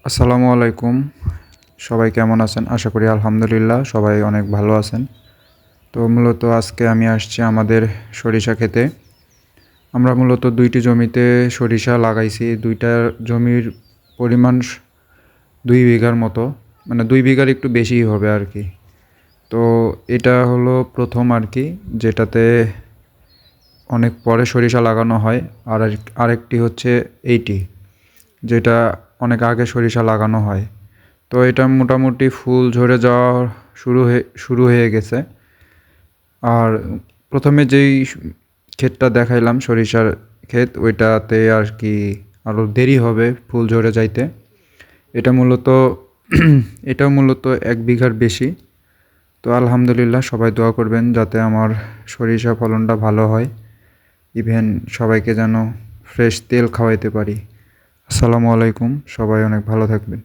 আসসালামু আলাইকুম। সবাই কেমন আছেন? আশা করি আলহামদুলিল্লাহ সবাই অনেক ভালো আছেন। তো মূলত আজকে আমি আসছি আমাদের সরিষা ক্ষেতে। আমরা মূলত ২টি জমিতে সরিষা লাগাইছি। ২টা জমির পরিমাণ ২ বিঘার মতো। মানে ২ বিঘার একটু বেশিই হবে আরকি। তো এটা হলো ১ম আরকি যেটাতে অনেক পরে সরিষা লাগানো হয়। আরেকটি হচ্ছে এইটি, যেটা অনেক আগে সরিষা লাগানো হয়। তো এটা মোটামুটি ফুল ঝরে যাওয়া শুরু হয়ে গেছে। আর প্রথমে যেই ক্ষেতটা দেখাইলাম সরিষার ক্ষেত, ওইটাতে আর কি আরও দেরি হবে ফুল ঝরে যাইতে। এটা মূলত এটাও মূলত ১ বিঘার বেশি। তো আলহামদুলিল্লাহ সবাই দোয়া করবেন যাতে আমার সরিষা ফলনটা ভালো হয়। ইভেন সবাইকে যেন ফ্রেশ তেল খাওয়াইতে পারি। আসসালামু আলাইকুম। সবাই অনেক ভালো থাকবেন।